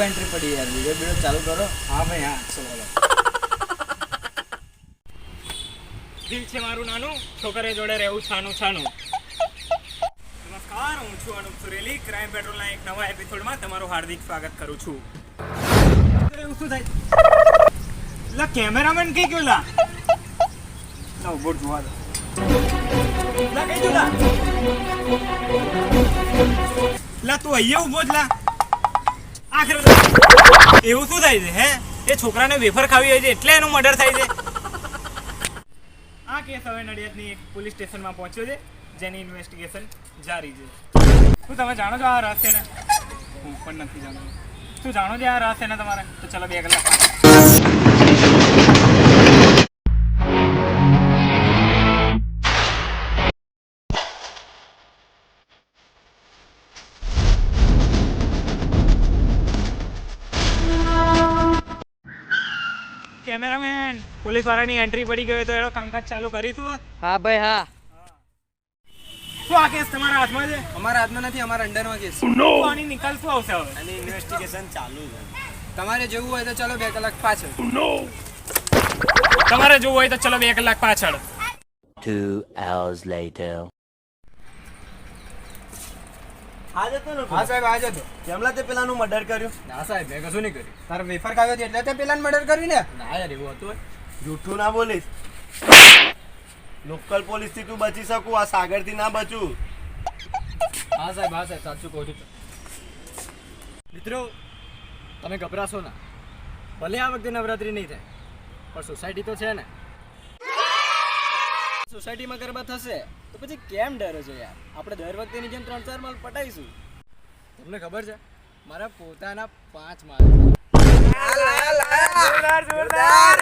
Entry पड़ी यार, video video चालू करो। हाँ भाई हाँ, चलो દિલ છે મારું નાનું, છોકરે જોડે રહેવું છાનું છાનું. નમસ્કાર, હું છું અનુપ સુરેલી. ક્રાઇમ પેટ્રોલના એક નવા એપિસોડમાં તમારું હાર્દિક સ્વાગત કરું છું. એવું શું થાય? લા કેમેરામેન કઈ ગયો? લા ઉભો જોવા દો. લા કઈ ગયો? લા તું અહીંયા ઉભો જ. લા આખરે એવું શું થાય છે? હે એ છોકરાને વેફર ખાવી હોય છે એટલે એનું મર્ડર થાય છે. આ કેસ હવે નડિયાદની એક પોલીસ સ્ટેશનમાં પહોંચ્યો છે, જેની ઇન્વેસ્ટિગેશન જારી છે. શું તમે જાણો છો આ રહસ્યને? હું પણ નથી જાણતો. શું જાણો છો આ રહસ્યને તમારે? તો ચલો 2 કલાક. કેમેરામેન, પોલીસ વાળાની એન્ટ્રી પડી ગઈ તો એનો કામકાજ ચાલુ કરીશું. हाँ भाई हाँ, શું આ કેસ તમારા હાથમાં છે? हमारा हाथ में नहीं, हमारा अंडर में केस। તો આની નિકાલ શું આવશે હવે? અને ઇન્વેસ્ટિગેશન ચાલુ છે. તમારે જવું હોય તો ચલો 2 કલાક પાછળ. તમારે જોવું હોય તો ચલો 2 કલાક પાછળ. 2 hours later. आज तो હા સાહેબ, આ જતો. કેમલા તે પેલાનું મર્ડર કર્યું? ના સાહેબ, મેં કશું નહીં કર્યું. તારે વેફર ખાવ્યો હતી એટલે તે પેલાને મર્ડર કર્યું ને? ના યાર, એવું હતું? જૂઠું ના બોલીશ. લોકલ પોલીસ થી તું બચી શકું, આ સાગર થી ના બચું. હા સાહેબ, સાચું કહું છું. મિત્રો, તમે ગભરાશો ના. ભલે આ વખતે નવરાત્રી નહીં થાય, પણ સોસાયટી તો છે ને. સોસાયટીમાં ગરબા થશે તો પછી કેમ ડરો છો યાર? આપણે દર વખતેની જેમ 3-4 માળ પટાઈશું. તમને ખબર છે, મારા પોતાના 5 માળ છે. જોરદાર.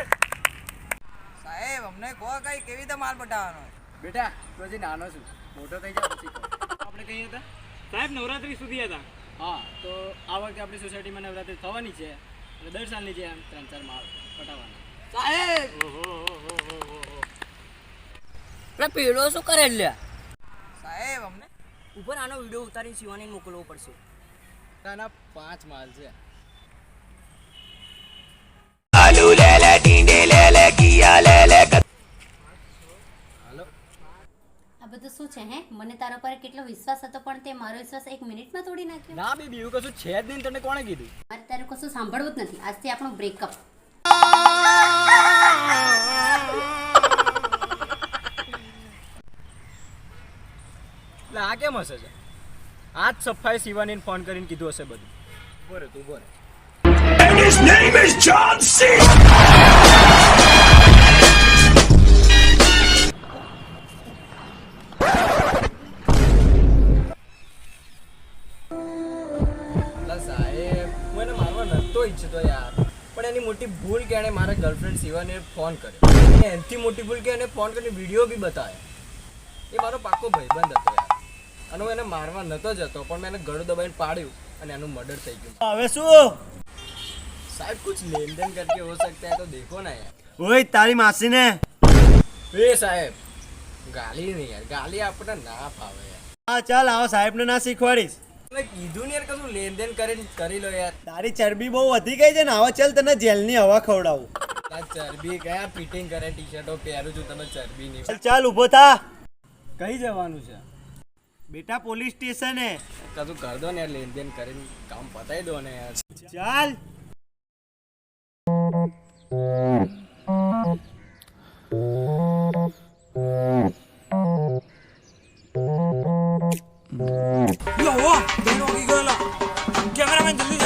સાહેબ, અમને કહો કઈ કેવી રીતે માલ પટાવવાનો? બેટા, તું હજી નાનો છું, મોટો થઈ જાય પછી કહો. આપણે કઈ હતા સાહેબ? નવરાત્રી સુધી હતા. હા, તો આ વખતે આપણી સોસાયટીમાં નવરાત્રી થવાની છે એટલે દર સાલની જેમ 3-4 માળ પટાવવાના. સાહેબ, પેલો શું કરે લ્યા? સાહેબ, અમને ઉપર આનો વિડીયો ઉતારી શિવાની મોકલવો પડશે. પોતાના 5 માળ છે. હાલો, આ બધું શું છે? હે, મને તારા પર કેટલો વિશ્વાસ હતો, પણ તે મારો વિશ્વાસ 1 મિનિટમાં તોડી નાખ્યો. ના બેબી, એવું કશું છે જ નહીં. તને કોણે કીધું? મારે તારું કશું સાંભળવું જ નથી. આજથી આપણો બ્રેકઅપ. એટલે આ કેમ હશે છે? આજ સફાઈ શિવાનીને ફોન કરીને કીધું હશે બધું. બોરે તું બોરે. સાહેબ, હું એને મારવા નહોતો ઈચ્છતો યાર, પણ એની મોટી ભૂલ કે એણે મારા ગર્લફ્રેન્ડ શિવાનીને ફોન કર્યો. અને એનાથી મોટી ભૂલ કે એને ફોન કરીને વિડીયો બી બતાવ્યો. એ મારો પાક્કો ભાઈબંધ હતો યાર, અને હું એને મારવા નહોતો જતો, પણ મેં એને ગળું દબાઈને પાડ્યું અને એનું મર્ડર થઈ ગયું. હવે શું? साहब, कुछ लेन देन करके हो सकता है तो देखो ना यार. ઓય તારી માસી ને. ए साहब, गाली नहीं यार, गाली आपने ना फावे यार. હા ચાલ, આવો સાહેબ ને ના શીખવાડીશ. मैं કીધું ને યાર, કશું લેન દેન કરી લો યાર. તારી ચરબી બહુ વધી ગઈ છે ને. આવો ચાલ, તને જેલની હવા ખવડાવું. આ ચરબી કયા ફિટિંગ કરે ટી-શર્ટો પહેરું છું, તમે ચરબી નહીં. ચાલ ચાલ, ઊભો થા. કઈ જવાનું છે? બેટા પોલીસ સ્ટેશને. કશું કર દો ને યાર, લેન દેન કરીને કામ પતાવી દો ને યાર. ચાલ. કેમેરામેન જલ્દી.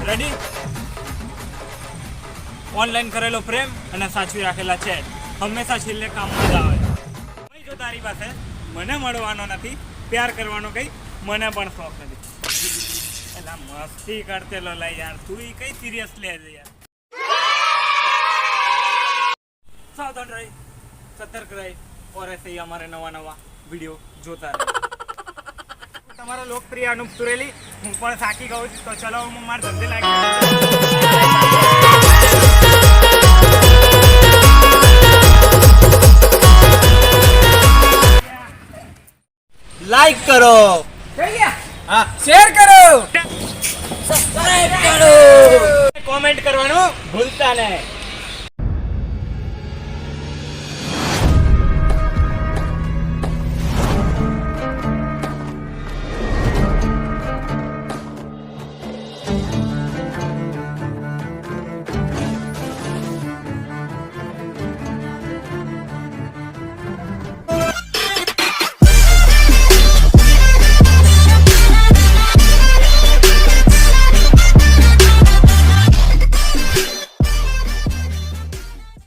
રેડી? ઓનલાઈન કરેલો પ્રેમ અને સાચવી રાખેલા ચેટ હંમેશા છેલ્લે કામમાં જ આવે. સમય જો તારી પાસે મને મળવાનો નથી, પ્યાર કરવાનો કઈ મને પણ શોખ નથી. એલા મસ્તી કરતેલો લા યાર, તું કઈ સિરિયસ લે છે યાર. સાવધાન રહી, સતર્ક રહી, और ऐसे ही हमारे नवा वीडियो જોતા રહે. તમારો લોકપ્રિય અનુપ સુરેલી. હું પણ થાકી ગયો છું, તો ચલો હું માર ધંધે લાગી. લાઈક કરો, હા શેર કરો સબસ્ક્રાઇબ કરો. કોમેન્ટ કરવાનું ભૂલતા નહીં.